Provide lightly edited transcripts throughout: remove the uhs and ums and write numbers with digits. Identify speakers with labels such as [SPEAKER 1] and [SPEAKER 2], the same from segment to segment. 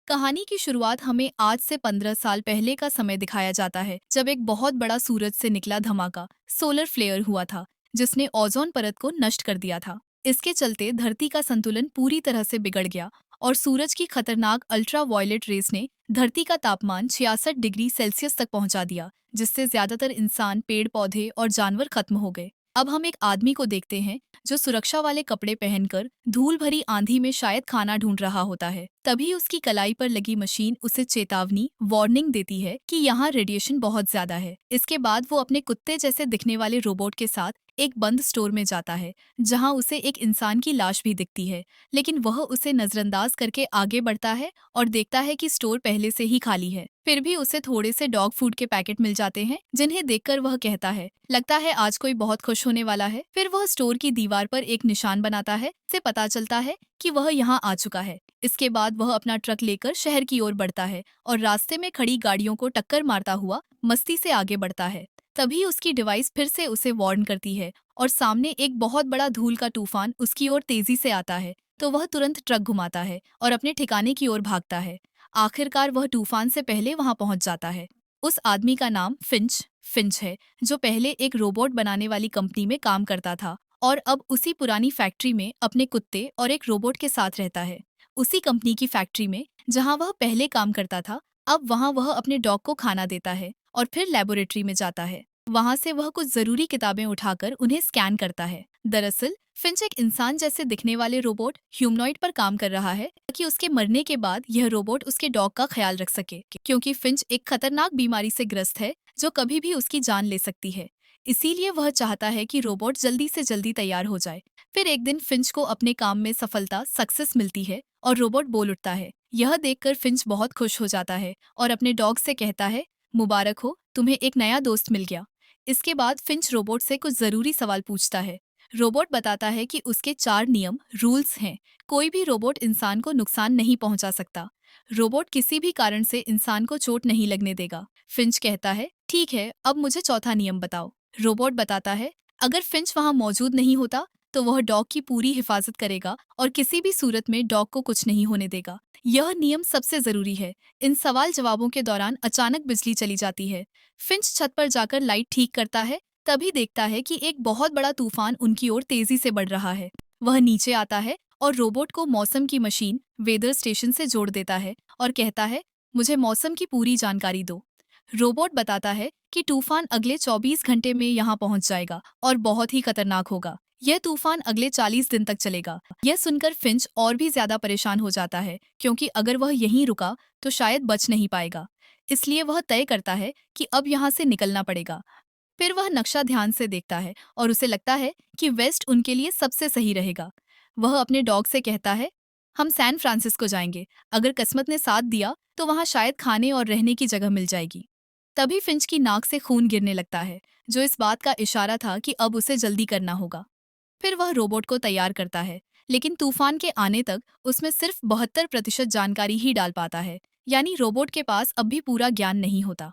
[SPEAKER 1] कहानी की शुरुआत हमें आज से 15 साल पहले का समय दिखाया जाता है, जब एक बहुत बड़ा सूरज से निकला धमाका सोलर फ्लेयर हुआ था, जिसने ओजोन परत को नष्ट कर दिया था। इसके चलते धरती का संतुलन पूरी तरह से बिगड़ गया और सूरज की खतरनाक अल्ट्रा वायलेट रेस ने धरती का तापमान 66 डिग्री सेल्सियस तक पहुंचा दिया, जिससे ज्यादातर इंसान, पेड़ पौधे और जानवर खत्म हो गए। अब हम एक आदमी को देखते हैं जो सुरक्षा वाले कपड़े पहनकर धूल भरी आंधी में शायद खाना ढूंढ रहा होता है। तभी उसकी कलाई पर लगी मशीन उसे चेतावनी वार्निंग देती है कि यहाँ रेडिएशन बहुत ज्यादा है। इसके बाद वो अपने कुत्ते जैसे दिखने वाले रोबोट के साथ एक बंद स्टोर में जाता है, जहाँ उसे एक इंसान की लाश भी दिखती है, लेकिन वह उसे नजरअंदाज करके आगे बढ़ता है और देखता है कि स्टोर पहले से ही खाली है। फिर भी उसे थोड़े से डॉग फूड के पैकेट मिल जाते हैं, जिन्हें देखकर वह कहता है, लगता है आज कोई बहुत खुश होने वाला है। फिर वह स्टोर की दीवार पर एक निशान बनाता है, से पता चलता है कि वह यहाँ आ चुका है। इसके बाद वह अपना ट्रक लेकर शहर की ओर बढ़ता है और रास्ते में खड़ी गाड़ियों को टक्कर मारता हुआ मस्ती से आगे बढ़ता है। तभी उसकी डिवाइस फिर से उसे वार्न करती है और सामने एक बहुत बड़ा धूल का तूफान उसकी ओर तेजी से आता है, तो वह तुरंत ट्रक घुमाता है और अपने ठिकाने की ओर भागता है। आखिरकार वह तूफान से पहले वहां पहुंच जाता है। उस आदमी का नाम फिंच फिंच है, जो पहले एक रोबोट बनाने वाली कंपनी में काम करता था और अब उसी पुरानी फैक्ट्री में अपने कुत्ते और एक रोबोट के साथ रहता है। उसी कंपनी की फैक्ट्री में जहां वह पहले काम करता था, अब वहां वह अपने डॉग को खाना देता है और फिर लेबोरेटरी में जाता है। वहां से वह कुछ जरूरी किताबें उठाकर उन्हें स्कैन करता है। दरअसल फिंच एक इंसान जैसे दिखने वाले रोबोट ह्यूमनॉइड पर काम कर रहा है, ताकि उसके मरने के बाद यह रोबोट उसके डॉग का ख्याल रख सके, क्योंकि फिंच एक खतरनाक बीमारी से ग्रस्त है जो कभी भी उसकी जान ले सकती है। इसीलिए वह चाहता है कि रोबोट जल्दी से जल्दी तैयार हो जाए। फिर एक दिन फिंच को अपने काम में सफलता सक्सेस मिलती है और रोबोट बोल उठता है। यह देखकर फिंच बहुत खुश हो जाता है और अपने डॉग से कहता है, मुबारक हो, तुम्हें एक नया दोस्त मिल गया। इसके बाद फिंच रोबोट से कुछ जरूरी सवाल पूछता है। रोबोट बताता है कि उसके 4 नियम रूल्स हैं। कोई भी रोबोट इंसान को नुकसान नहीं पहुंचा सकता। रोबोट किसी भी कारण से इंसान को चोट नहीं लगने देगा। फिंच कहता है, ठीक है, अब मुझे चौथा नियम बताओ। रोबोट बताता है, अगर फिंच वहां मौजूद नहीं होता तो वह डॉग की पूरी हिफाजत करेगा और किसी भी सूरत में डॉग को कुछ नहीं होने देगा। यह नियम सबसे जरूरी है। इन सवाल जवाबों के दौरान अचानक बिजली चली जाती है। फिंच छत पर जाकर लाइट ठीक करता है, तभी देखता है कि एक बहुत बड़ा तूफान उनकी ओर तेजी से बढ़ रहा है। वह नीचे आता है और रोबोट को मौसम की मशीन वेदर स्टेशन से जोड़ देता है और कहता है, मुझे मौसम की पूरी जानकारी दो। रोबोट बताता है कि तूफान अगले 24 घंटे में यहाँ पहुंच जाएगा और बहुत ही खतरनाक होगा। यह तूफान अगले 40 दिन तक चलेगा। यह सुनकर फिंच और भी ज्यादा परेशान हो जाता है, क्योंकि अगर वह यहीं रुका तो शायद बच नहीं पाएगा। इसलिए वह तय करता है कि अब यहाँ से निकलना पड़ेगा। फिर वह नक्शा ध्यान से देखता है और उसे लगता है कि वेस्ट उनके लिए सबसे सही रहेगा। वह अपने डॉग से कहता है, हम सैन फ्रांसिस्को जाएंगे। अगर किस्मत ने साथ दिया तो वहाँ शायद खाने और रहने की जगह मिल जाएगी। तभी फिंच की नाक से खून गिरने लगता है, जो इस बात का इशारा था कि अब उसे जल्दी करना होगा। फिर वह रोबोट को तैयार करता है, लेकिन तूफान के आने तक उसमें सिर्फ 72% जानकारी ही डाल पाता है, यानी रोबोट के पास अब भी पूरा ज्ञान नहीं होता।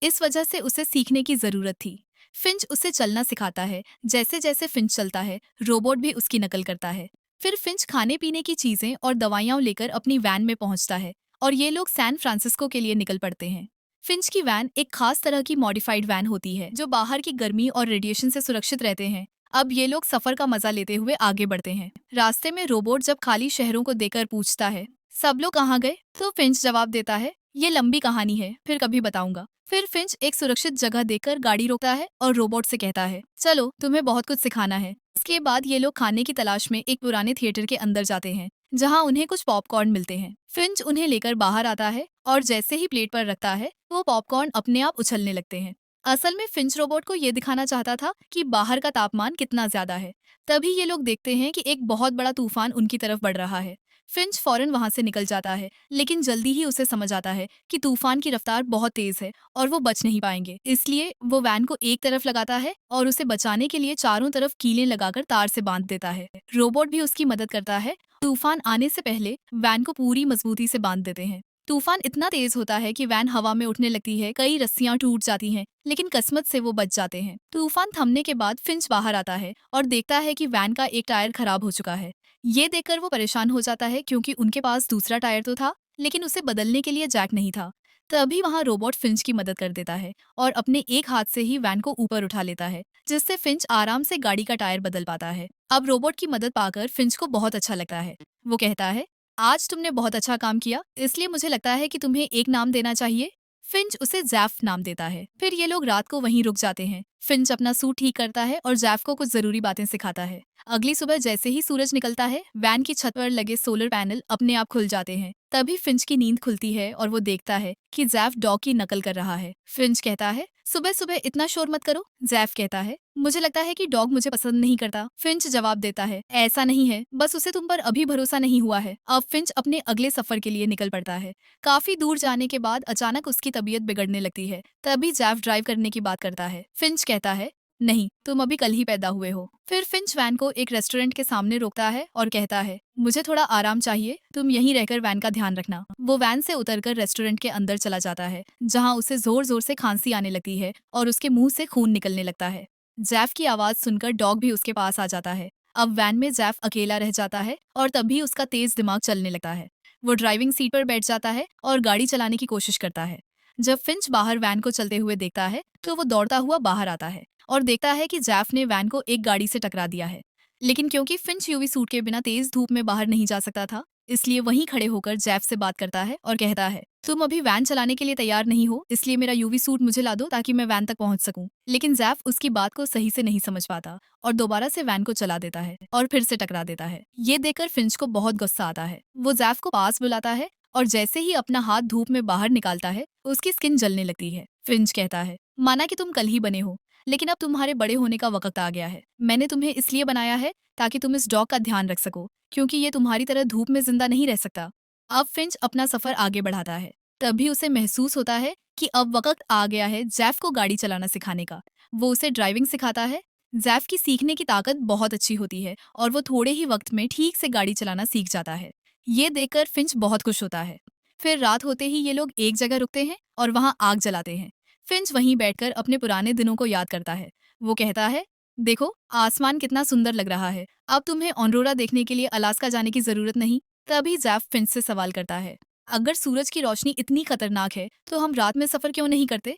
[SPEAKER 1] इस वजह से उसे सीखने की जरूरत थी। फिंच उसे चलना सिखाता है। जैसे जैसे फिंच चलता है, रोबोट भी उसकी नकल करता है। फिर फिंच खाने पीने की चीजें और दवाइयां लेकर अपनी वैन में पहुंचता है और ये लोग सैन फ्रांसिस्को के लिए निकल पड़ते हैं। फिंच की वैन एक खास तरह की मॉडिफाइड वैन होती है, जो बाहर की गर्मी और रेडिएशन से सुरक्षित रहते हैं। अब ये लोग सफर का मजा लेते हुए आगे बढ़ते हैं। रास्ते में रोबोट जब खाली शहरों को देखकर पूछता है, सब लोग कहाँ गए, तो फिंच जवाब देता है, ये लंबी कहानी है, फिर कभी बताऊंगा। फिर फिंच एक सुरक्षित जगह देखकर गाड़ी रोकता है और रोबोट से कहता है, चलो, तुम्हें बहुत कुछ सिखाना है। इसके बाद ये लोग खाने की तलाश में एक पुराने थिएटर के अंदर जाते हैं, जहां उन्हें कुछ पॉपकॉर्न मिलते हैं। फिंच उन्हें लेकर बाहर आता है और जैसे ही प्लेट पर रखता है, वो पॉपकॉर्न अपने आप उछलने लगते हैं। असल में फिंच रोबोट को ये दिखाना चाहता था कि बाहर का तापमान कितना ज्यादा है। तभी ये लोग देखते हैं कि एक बहुत बड़ा तूफान उनकी तरफ बढ़ रहा है। फिंच फौरन वहां से निकल जाता है, लेकिन जल्दी ही उसे समझ आता है कि तूफान की रफ्तार बहुत तेज है और वो बच नहीं पाएंगे। इसलिए वो वैन को एक तरफ लगाता है और उसे बचाने के लिए चारों तरफ कीलें लगाकर तार से बांध देता है। रोबोट भी उसकी मदद करता है। तूफान आने से पहले वैन को पूरी मजबूती से बांध देते हैं। तूफान इतना तेज होता है कि वैन हवा में उठने लगती है, कई रस्सियां टूट जाती हैं, लेकिन किस्मत से वो बच जाते हैं। तूफान थमने के बाद फिंच बाहर आता है और देखता है कि वैन का एक टायर खराब हो चुका है। ये देखकर वो परेशान हो जाता है, क्योंकि उनके पास दूसरा टायर तो था, लेकिन उसे बदलने के लिए जैक नहीं था। तभी वहाँ रोबोट फिंच की मदद कर देता है और अपने एक हाथ से ही वैन को ऊपर उठा लेता है, जिससे फिंच आराम से गाड़ी का टायर बदल पाता है। अब रोबोट की मदद पाकर फिंच को बहुत अच्छा लगता है। वो कहता है, आज तुमने बहुत अच्छा काम किया, इसलिए मुझे लगता है कि तुम्हें एक नाम देना चाहिए। फिंच उसे जैफ नाम देता है। फिर ये लोग रात को वहीं रुक जाते हैं। फिंच अपना सूट ठीक करता है और जैफ को कुछ जरूरी बातें सिखाता है। अगली सुबह जैसे ही सूरज निकलता है, वैन की छत पर लगे सोलर पैनल अपने आप खुल जाते हैं। तभी फिंच की नींद खुलती है और वो देखता है कि जैफ डॉग की नकल कर रहा है। फिंच कहता है, सुबह सुबह इतना शोर मत करो। जैफ कहता है, मुझे लगता है कि डॉग मुझे पसंद नहीं करता। फिंच जवाब देता है, ऐसा नहीं है, बस उसे तुम पर अभी भरोसा नहीं हुआ है। अब फिंच अपने अगले सफर के लिए निकल पड़ता है। काफी दूर जाने के बाद अचानक उसकी तबीयत बिगड़ने लगती है। तभी जैफ ड्राइव करने की बात करता है। फिंच कहता है, नहीं, तुम अभी कल ही पैदा हुए हो। फिर फिंच वैन को एक रेस्टोरेंट के सामने रोकता है और कहता है, मुझे थोड़ा आराम चाहिए, तुम यहीं रहकर वैन का ध्यान रखना। वो वैन से उतरकर रेस्टोरेंट के अंदर चला जाता है, जहाँ उसे जोर जोर से खांसी आने लगती है और उसके मुंह से खून निकलने लगता है। जैफ की आवाज सुनकर डॉग भी उसके पास आ जाता है। अब वैन में जैफ अकेला रह जाता है और तभी उसका तेज दिमाग चलने लगता है। वो ड्राइविंग सीट पर बैठ जाता है और गाड़ी चलाने की कोशिश करता है। जब फिंच बाहर वैन को चलते हुए देखता है, तो वो दौड़ता हुआ बाहर आता है और देखता है कि जैफ ने वैन को एक गाड़ी से टकरा दिया है। लेकिन क्योंकि फिंच यूवी सूट के बिना तेज धूप में बाहर नहीं जा सकता था, इसलिए वहीं खड़े होकर जैफ से बात करता है और कहता है, तुम अभी वैन चलाने के लिए तैयार नहीं हो, इसलिए मेरा यूवी सूट मुझे ला दो ताकि मैं वैन तक पहुंच सकूं। लेकिन जैफ उसकी बात को सही से नहीं समझ पाता और दोबारा से वैन को चला देता है और फिर से टकरा देता है। ये देखकर फिंच को बहुत गुस्सा आता है। वो जैफ को पास बुलाता है और जैसे ही अपना हाथ धूप में बाहर निकालता है, उसकी स्किन जलने लगती है। फिंच कहता है, माना कि तुम कल ही बने हो, लेकिन अब तुम्हारे बड़े होने का वक्त आ गया है। मैंने तुम्हें इसलिए बनाया है ताकि तुम इस डॉग का ध्यान रख सको, क्योंकि ये तुम्हारी तरह धूप में जिंदा नहीं रह सकता। अब फिंच अपना सफर आगे बढ़ाता है। तभी उसे महसूस होता है कि अब वक्त आ गया है जैफ को गाड़ी चलाना सिखाने का। वो उसे ड्राइविंग सिखाता है। जैफ की सीखने की ताकत बहुत अच्छी होती है और वो थोड़े ही वक्त में ठीक से गाड़ी चलाना सीख जाता है। ये देखकर फिंच बहुत खुश होता है। फिर रात होते ही ये लोग एक जगह रुकते हैं और वहाँ आग जलाते हैं। फिंच वहीं बैठकर अपने पुराने दिनों को याद करता है। वो कहता है, देखो आसमान कितना सुंदर लग रहा है, अब तुम्हें ऑरोरा देखने के लिए अलास्का जाने की जरूरत नहीं। तभी जैफ फिंच से सवाल करता है, अगर सूरज की रोशनी इतनी खतरनाक है तो हम रात में सफर क्यों नहीं करते?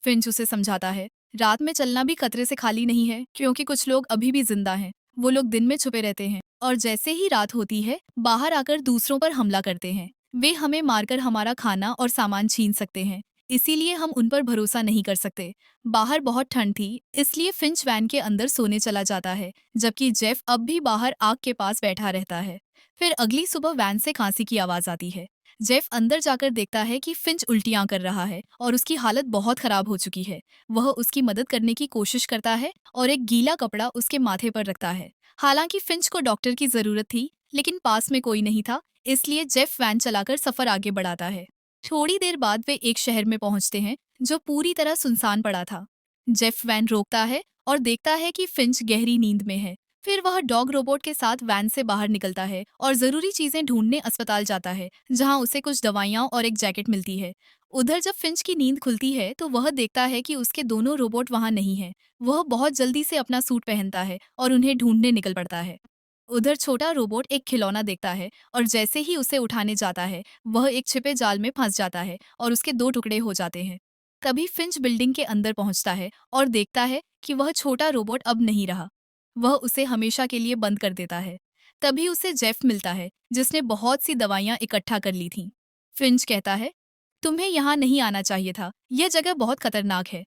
[SPEAKER 1] फिंच उसे समझाता है, रात में चलना भी खतरे से खाली नहीं है, क्योंकि कुछ लोग अभी भी जिंदा हैं। वो लोग दिन में छुपे रहते हैं और जैसे ही रात होती है, बाहर आकर दूसरों पर हमला करते हैं। वे हमें मारकर हमारा खाना और सामान छीन सकते हैं, इसीलिए हम उन पर भरोसा नहीं कर सकते। बाहर बहुत ठंड थी, इसलिए फिंच वैन के अंदर सोने चला जाता है, जबकि जेफ अब भी बाहर आग के पास बैठा रहता है। फिर अगली सुबह वैन से खांसी की आवाज आती है। जेफ अंदर जाकर देखता है कि फिंच उल्टियां कर रहा है और उसकी हालत बहुत खराब हो चुकी है। वह उसकी मदद करने की कोशिश करता है और एक गीला कपड़ा उसके माथे पर रखता है। हालांकि फिंच को डॉक्टर की जरूरत थी, लेकिन पास में कोई नहीं था, इसलिए जेफ वैन चलाकर सफर आगे बढ़ाता है। थोड़ी देर बाद वे एक शहर में पहुंचते हैं जो पूरी तरह सुनसान पड़ा था। जेफ वैन रोकता है और देखता है कि फिंच गहरी नींद में है। फिर वह डॉग रोबोट के साथ वैन से बाहर निकलता है और जरूरी चीजें ढूंढने अस्पताल जाता है, जहां उसे कुछ दवाइयां और एक जैकेट मिलती है। उधर जब फिंच की नींद खुलती है तो वह देखता है कि उसके दोनों रोबोट वहां नहीं हैं। वह बहुत जल्दी से अपना सूट पहनता है और उन्हें ढूंढने निकल पड़ता है। उधर छोटा रोबोट एक खिलौना देखता है और जैसे ही उसे उठाने जाता है, वह एक छिपे जाल में फंस जाता है और उसके दो टुकड़े हो जाते हैं। तभी फिंच बिल्डिंग के अंदर पहुंचता है और देखता है कि वह छोटा रोबोट अब नहीं रहा। वह उसे हमेशा के लिए बंद कर देता है। तभी उसे जेफ मिलता है, जिसने बहुत सी दवाइयां इकट्ठा कर ली थीं। फिंच कहता है, तुम्हें यहाँ नहीं आना चाहिए था, यह जगह बहुत खतरनाक है।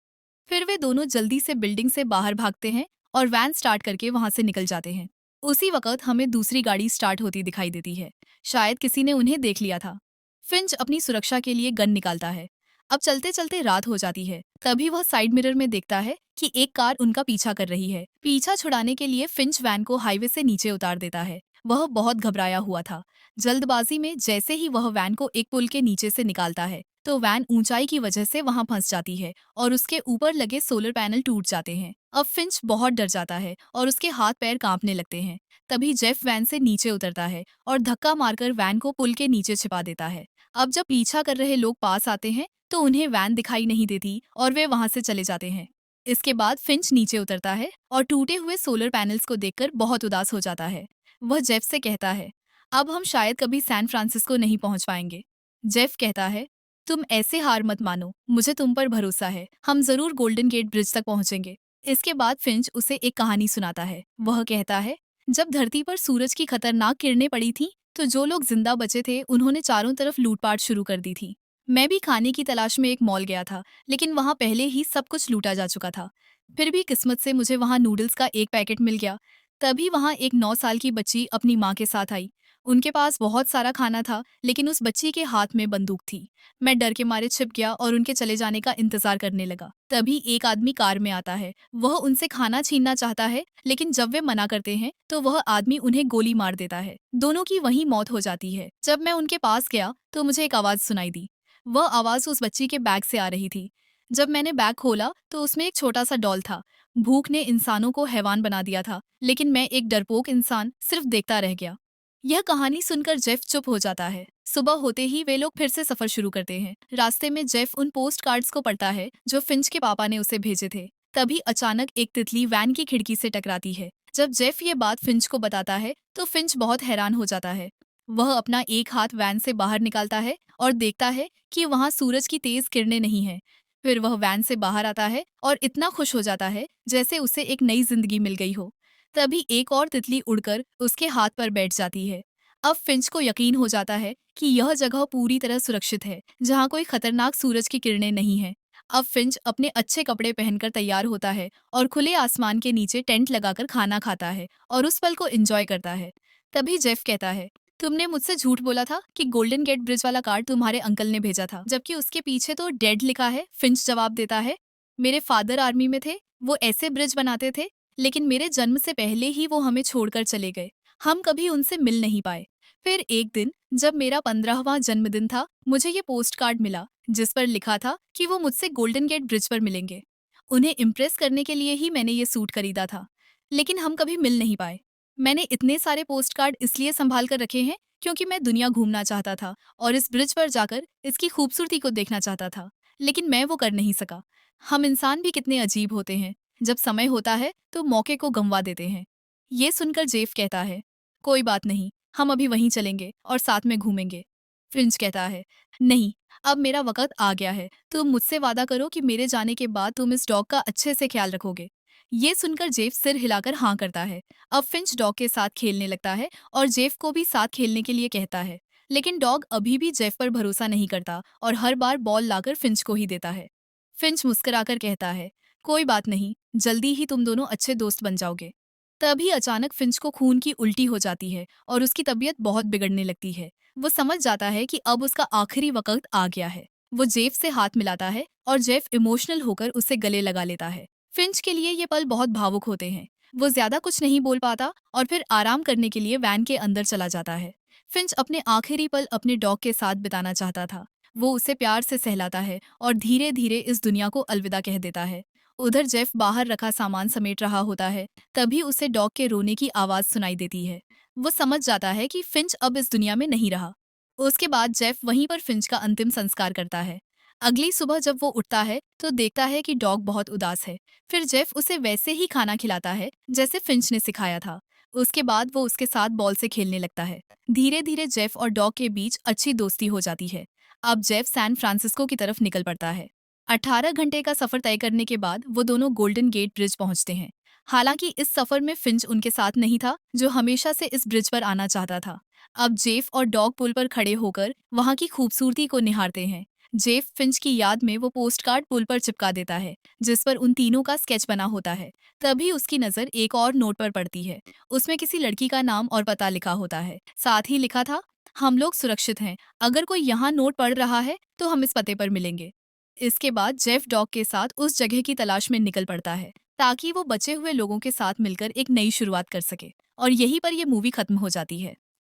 [SPEAKER 1] फिर वे दोनों जल्दी से बिल्डिंग से बाहर भागते हैं और वैन स्टार्ट करके वहां से निकल जाते हैं। उसी वक्त हमें दूसरी गाड़ी स्टार्ट होती दिखाई देती है। शायद किसी ने उन्हें देख लिया था। फिंच अपनी सुरक्षा के लिए गन निकालता है। अब चलते चलते रात हो जाती है। तभी वह साइड मिरर में देखता है कि एक कार उनका पीछा कर रही है। पीछा छुड़ाने के लिए फिंच वैन को हाईवे से नीचे उतार देता है। वह बहुत घबराया हुआ था। जल्दबाजी में जैसे ही वह वैन को एक पुल के नीचे से निकालता है, तो वैन ऊंचाई की वजह से वहां फंस जाती है और उसके ऊपर लगे सोलर पैनल टूट जाते हैं। अब फिंच बहुत डर जाता है और उसके हाथ पैर कांपने लगते हैं। तभी जेफ वैन से नीचे उतरता है और धक्का मारकर वैन को पुल के नीचे छिपा देता है। अब जब पीछा कर रहे लोग पास आते हैं, तो उन्हें वैन दिखाई नहीं देती और वे वहां से चले जाते हैं। इसके बाद फिंच नीचे उतरता है और टूटे हुए सोलर पैनल्स को देखकर बहुत उदास हो जाता है। वह जेफ से कहता है, अब हम शायद कभी सैन फ्रांसिस्को नहीं पहुंच पाएंगे। जेफ कहता है, तुम ऐसे हार मत मानो, मुझे तुम पर भरोसा है, हम जरूर गोल्डन गेट ब्रिज तक पहुंचेंगे। इसके बाद फिंच उसे एक कहानी सुनाता है। वह कहता है, जब धरती पर सूरज की खतरनाक किरणें पड़ी थी, तो जो लोग जिंदा बचे थे उन्होंने चारों तरफ लूटपाट शुरू कर दी थी। मैं भी खाने की तलाश में एक मॉल गया था, लेकिन वहां पहले ही सब कुछ लूटा जा चुका था। फिर भी किस्मत से मुझे वहां नूडल्स का एक पैकेट मिल गया। तभी वहां एक 9 साल की बच्ची अपनी माँ के साथ आई। उनके पास बहुत सारा खाना था, लेकिन उस बच्ची के हाथ में बंदूक थी। मैं डर के मारे छिप गया और उनके चले जाने का इंतजार करने लगा। तभी एक आदमी कार में आता है। वह उनसे खाना छीनना चाहता है, लेकिन जब वे मना करते हैं तो वह आदमी उन्हें गोली मार देता है। दोनों की वहीं मौत हो जाती है। जब मैं उनके पास गया तो मुझे एक आवाज सुनाई दी। वह आवाज उस बच्ची के बैग से आ रही थी। जब मैंने बैग खोला तो उसमें एक छोटा सा डॉल था। भूख ने इंसानों को हैवान बना दिया था, लेकिन मैं एक डरपोक इंसान सिर्फ देखता रह गया। यह कहानी सुनकर जेफ चुप हो जाता है। सुबह होते ही वे लोग फिर से सफर शुरू करते हैं। रास्ते में जेफ उन पोस्ट कार्ड्स को पढ़ता है जो फिंच के पापा ने उसे भेजे थे। तभी अचानक एक तितली वैन की खिड़की से टकराती है। जब जेफ ये बात फिंच को बताता है तो फिंच बहुत हैरान हो जाता है। वह अपना एक हाथ वैन से बाहर निकालता है और देखता है कि वहां सूरज की तेज किरणें नहीं है। फिर वह वैन से बाहर आता है और इतना खुश हो जाता है जैसे उसे एक नई जिंदगी मिल गई हो। तभी एक और तितली उड़कर उसके हाथ पर बैठ जाती है। अब फिंच को यकीन हो जाता है कि यह जगह पूरी तरह सुरक्षित है, जहाँ कोई खतरनाक सूरज की किरणें नहीं है। अब फिंच अपने अच्छे कपड़े पहनकर तैयार होता है और खुले आसमान के नीचे टेंट लगाकर खाना खाता है और उस पल को एंजॉय करता है। तभी जेफ कहता है, तुमने मुझसे झूठ बोला था कि गोल्डन गेट ब्रिज वाला कार्ड तुम्हारे अंकल ने भेजा था, जबकि उसके पीछे तो डेड लिखा है। फिंच जवाब देता है, मेरे फादर आर्मी में थे, वो ऐसे ब्रिज बनाते थे, लेकिन मेरे जन्म से पहले ही वो हमें छोड़कर चले गए। हम कभी उनसे मिल नहीं पाए। फिर एक दिन जब मेरा 15वां जन्मदिन था, मुझे ये पोस्ट कार्ड मिला जिस पर लिखा था कि वो मुझसे गोल्डन गेट ब्रिज पर मिलेंगे। उन्हें इम्प्रेस करने के लिए ही मैंने ये सूट खरीदा था, लेकिन हम कभी मिल नहीं पाए। मैंने इतने सारे पोस्ट कार्ड इसलिए संभाल कर रखे हैं क्योंकि मैं दुनिया घूमना चाहता था और इस ब्रिज पर जाकर इसकी खूबसूरती को देखना चाहता था, लेकिन मैं वो कर नहीं सका। हम इंसान भी कितने अजीब होते हैं, जब समय होता है तो मौके को गंवा देते हैं। ये सुनकर जेफ कहता है, कोई बात नहीं, हम अभी वहीं चलेंगे और साथ में घूमेंगे। फिंच कहता है, नहीं, अब मेरा वक्त आ गया है, तुम मुझसे वादा करो कि मेरे जाने के बाद तुम इस डॉग का अच्छे से ख्याल रखोगे। ये सुनकर जेफ सिर हिलाकर हाँ करता है। अब फिंच डॉग के साथ खेलने लगता है और जेफ को भी साथ खेलने के लिए कहता है, लेकिन डॉग अभी भी जेफ पर भरोसा नहीं करता और हर बार बॉल लाकर फिंच को ही देता है। फिंच मुस्कुराकर कहता है, कोई बात नहीं, जल्दी ही तुम दोनों अच्छे दोस्त बन जाओगे। तभी अचानक फिंच को खून की उल्टी हो जाती है और उसकी तबीयत बहुत बिगड़ने लगती है। वो समझ जाता है कि अब उसका आखिरी वक्त आ गया है। वो जेफ से हाथ मिलाता है और जेफ इमोशनल होकर उसे गले लगा लेता है। फिंच के लिए ये पल बहुत भावुक होते हैं। वो ज्यादा कुछ नहीं बोल पाता और फिर आराम करने के लिए वैन के अंदर चला जाता है। फिंच अपने आखिरी पल अपने डॉग के साथ बिताना चाहता था। वो उसे प्यार से सहलाता है और धीरे धीरे इस दुनिया को अलविदा कह देता है। उधर जेफ बाहर रखा सामान समेट रहा होता है। तभी उसे डॉग के रोने की आवाज सुनाई देती है। वो समझ जाता है कि फिंच अब इस दुनिया में नहीं रहा। उसके बाद जेफ वहीं पर फिंच का अंतिम संस्कार करता है। अगली सुबह जब वो उठता है तो देखता है कि डॉग बहुत उदास है। फिर जेफ उसे वैसे ही खाना खिलाता है जैसे फिंच ने सिखाया था। उसके बाद वो उसके साथ बॉल से खेलने लगता है। धीरे धीरे जेफ और डॉग के बीच अच्छी दोस्ती हो जाती है। अब जेफ सैन फ्रांसिस्को की तरफ निकल पड़ता है। 18 घंटे का सफर तय करने के बाद वो दोनों गोल्डन गेट ब्रिज पहुंचते हैं। हालांकि इस सफर में फिंच उनके साथ नहीं था, जो हमेशा से इस ब्रिज पर आना चाहता था। अब जेफ और डॉग पुल पर खड़े होकर वहां की खूबसूरती को निहारते हैं। जेफ फिंच की याद में वो पोस्ट कार्ड पुल पर चिपका देता है, जिस पर उन तीनों का स्केच बना होता है। तभी उसकी नजर एक और नोट पर पड़ती है। उसमें किसी लड़की का नाम और पता लिखा होता है। साथ ही लिखा था, हम लोग सुरक्षित हैं, अगर कोई यहाँ नोट पढ़ रहा है तो हम इस पते पर मिलेंगे। इसके बाद जेफ डॉग के साथ उस जगह की तलाश में निकल पड़ता है, ताकि वो बचे हुए लोगों के साथ मिलकर एक नई शुरुआत कर सके। और यहीं पर यह मूवी खत्म हो जाती है।